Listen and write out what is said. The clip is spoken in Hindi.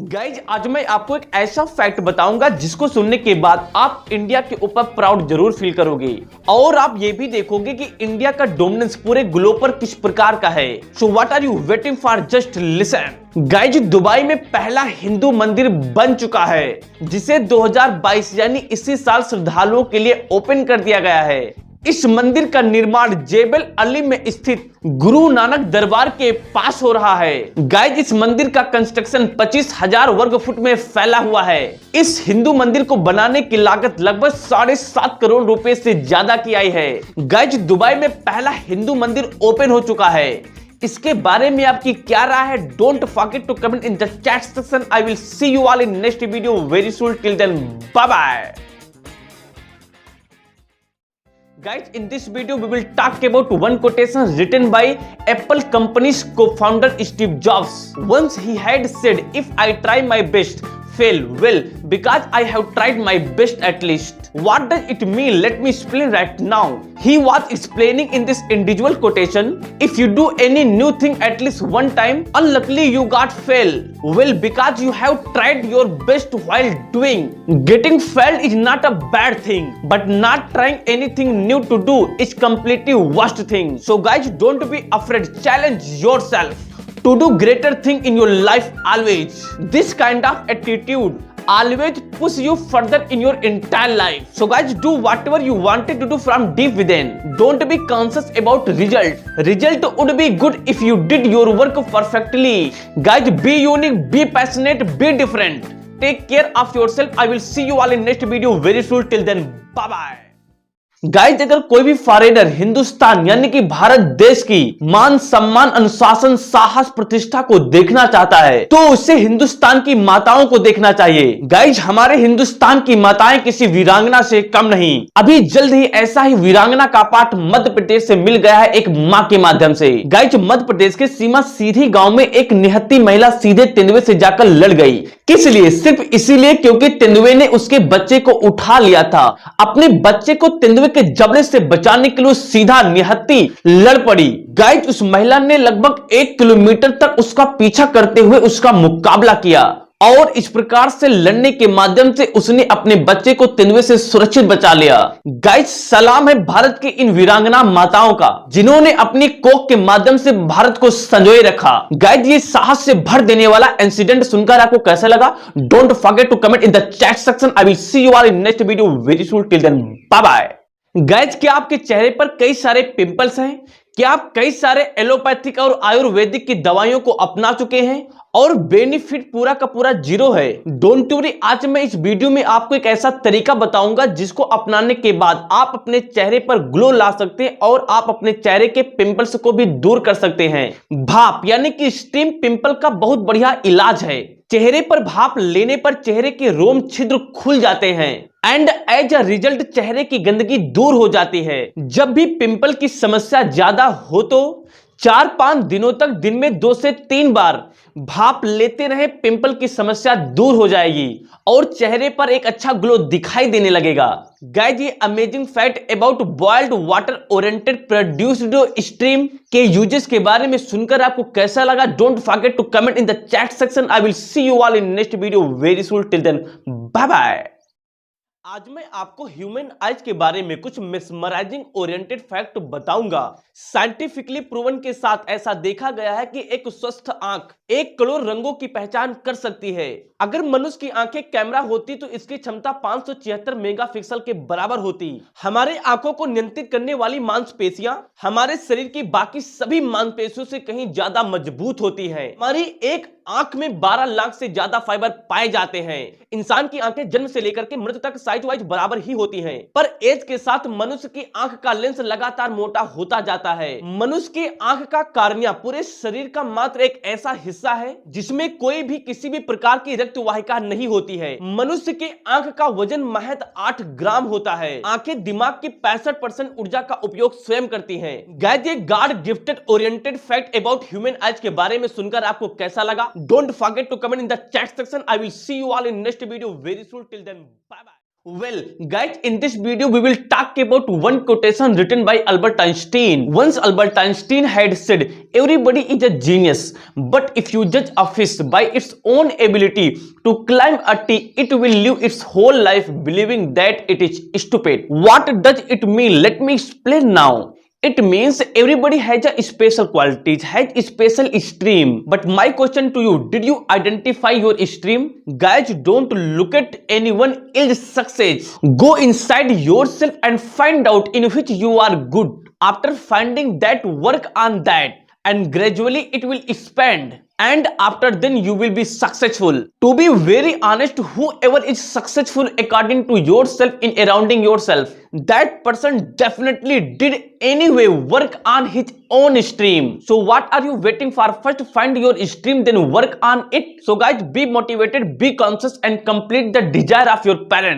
गाइज आज मैं आपको एक ऐसा फैक्ट बताऊंगा जिसको सुनने के बाद आप इंडिया के ऊपर प्राउड जरूर फील करोगे और आप ये भी देखोगे कि इंडिया का डोमिनेंस पूरे ग्लोब पर किस प्रकार का है। So what are you waiting for, just listen. Guys Dubai में पहला हिंदू मंदिर बन चुका है जिसे 2022 यानी इसी साल श्रद्धालुओं के लिए ओपन कर दिया गया है। इस मंदिर का निर्माण जेबल अली में स्थित गुरु नानक दरबार के पास हो रहा है। गाइज इस मंदिर का कंस्ट्रक्शन 25,000 वर्ग फुट में फैला हुआ है। इस हिंदू मंदिर को बनाने की लागत लगभग 7.5 करोड़ रुपए से ज्यादा की आई है। गाइज दुबई में पहला हिंदू मंदिर ओपन हो चुका है। इसके बारे में आपकी क्या राय है? Don't forget to comment in the chat section. I will see you all in next video very soon. Till then bye bye. Guys, in this video we will talk about one quotation written by Apple company's co-founder Steve Jobs. Once he had said, "If I try my best, fail well, because I have tried my best at least." What does it mean? Let me explain right now. He was explaining in this individual quotation, if you do any new thing at least one time, unluckily you got fail. Well, because you have tried your best while doing. Getting failed is not a bad thing, but not trying anything new to do is completely worst thing. So guys, don't be afraid. Challenge yourself to do greater thing in your life always. This kind of attitude always push you further in your entire life. So guys, do whatever you wanted to do from deep within. Don't be conscious about result. Result would be good if you did your work perfectly. Guys, be unique, be passionate, be different. Take care of yourself. I will see you all in next video very soon. Till then, bye bye. Guys अगर कोई भी फॉरेनर हिंदुस्तान यानी कि भारत देश की मान सम्मान अनुशासन साहस प्रतिष्ठा को देखना चाहता है तो उसे हिंदुस्तान की माताओं को देखना चाहिए। गाइज हमारे हिंदुस्तान की माताएं किसी वीरांगना से कम नहीं। अभी जल्द ही ऐसा ही वीरांगना का पाठ मध्य प्रदेश से मिल गया है एक माँ के माध्यम से। गाइज मध्य प्रदेश के सीमा सीधी गाँव में एक निहत्ती महिला सीधे तेंदुए से जाकर लड़ गई। किस लिए? सिर्फ इसीलिए क्योंकि तेंदुए ने उसके बच्चे को उठा लिया था। अपने बच्चे को तेंदुए के जबड़े से बचाने के लिए सीधा निहत्ती लड़ पड़ी। गाइज उस महिला ने लगभग 1 किलोमीटर तक उसका पीछा करते हुए उसका मुकाबला किया और इस प्रकार से लड़ने के माध्यम से उसने अपने बच्चे को तेंदुए से सुरक्षित बचा लिया। गाइज सलाम है भारत की इन वीरांगना माताओं का जिन्होंने अपनी कोख के माध्यम से भारत को संजोए रखा। गाइज ये साहस से भर देने वाला इंसिडेंट सुनकर आपको कैसा लगा? Don't forget to comment in the chat section. I will see you all in next video very soon. Till then bye bye. Guys क्या आपके चेहरे पर कई सारे पिंपल्स हैं? क्या आप कई सारे एलोपैथिक और आयुर्वेदिक की दवाइयों को अपना चुके हैं और बेनिफिट पूरा का पूरा जीरो है? डोंट वरी, आज मैं इस वीडियो में आपको एक ऐसा तरीका बताऊंगा जिसको अपनाने के बाद आप अपने चेहरे पर ग्लो ला सकते हैं और आप अपने चेहरे के पिंपल्स को भी दूर कर सकते हैं। भाप यानी कि स्टीम पिंपल का बहुत बढ़िया इलाज है। चेहरे पर भाप लेने पर चेहरे के रोम छिद्र खुल जाते हैं एंड एज अ रिजल्ट चेहरे की गंदगी दूर हो जाती है। जब भी पिंपल की समस्या ज्यादा हो तो 4-5 दिनों तक दिन में 2 से 3 बार भाप लेते रहे, पिंपल की समस्या दूर हो जाएगी और चेहरे पर एक अच्छा ग्लो दिखाई देने लगेगा। गाइज ये amazing fact about boiled water oriented produced stream के यूजेस के बारे में सुनकर आपको कैसा लगा? Don't forget to comment in the chat section. I will see you all in next video very soon. Till then bye bye. आज मैं आपको ह्यूमन आइज के बारे में कुछ मेस्मराइजिंग ओरिएंटेड फैक्ट बताऊंगा। साइंटिफिकली प्रूवन के साथ ऐसा देखा गया है कि एक स्वस्थ आंख 1 करोड़ रंगों की पहचान कर सकती है। अगर मनुष्य की आंखें कैमरा होती तो इसकी क्षमता 576 मेगापिक्सल के बराबर होती। हमारे आंखों को नियंत्रित करने वाली मांसपेशियां हमारे शरीर की बाकी सभी मांसपेशियों से कहीं ज्यादा मजबूत होती है। हमारी एक आंख में 12 लाख से ज्यादा फाइबर पाए जाते हैं। इंसान की आंखें जन्म से लेकर के मृत्यु तक साइज वाइज बराबर ही होती हैं, पर एज के साथ मनुष्य की आंख का लेंस लगातार मोटा होता जाता है। मनुष्य की आंख का कार्निया पूरे शरीर का मात्र एक ऐसा हिस्सा है जिसमें कोई भी किसी भी प्रकार की रक्त वाहिका नहीं होती है। मनुष्य की आंख का वजन महज 8 ग्राम होता है। आंखें दिमाग की 65% ऊर्जा का उपयोग स्वयं करती हैं। गाइस ये God gifted oriented fact about human eyes के बारे में सुनकर आपको कैसा लगा? Don't forget to comment in the chat section. I will see you all in next video very soon. Till then, bye bye. Well, guys, in this video, we will talk about one quotation written by Albert Einstein. Once Albert Einstein had said, everybody is a genius, but if you judge a fish by its own ability to climb a tree, it will live its whole life believing that it is stupid. What does it mean? Let me explain now. It means everybody has a special qualities, has a special stream. But my question to you, did you identify your stream? Guys, don't look at anyone else's success. Go inside yourself and find out in which you are good. After finding that, work on that. And gradually it will expand. And after then you will be successful. To be very honest, whoever is successful according to yourself in surrounding yourself, that person definitely did anyway work on his own stream. So what are you waiting for? First find your stream, then work on it. So guys, be motivated, be conscious, and complete the desire of your parents.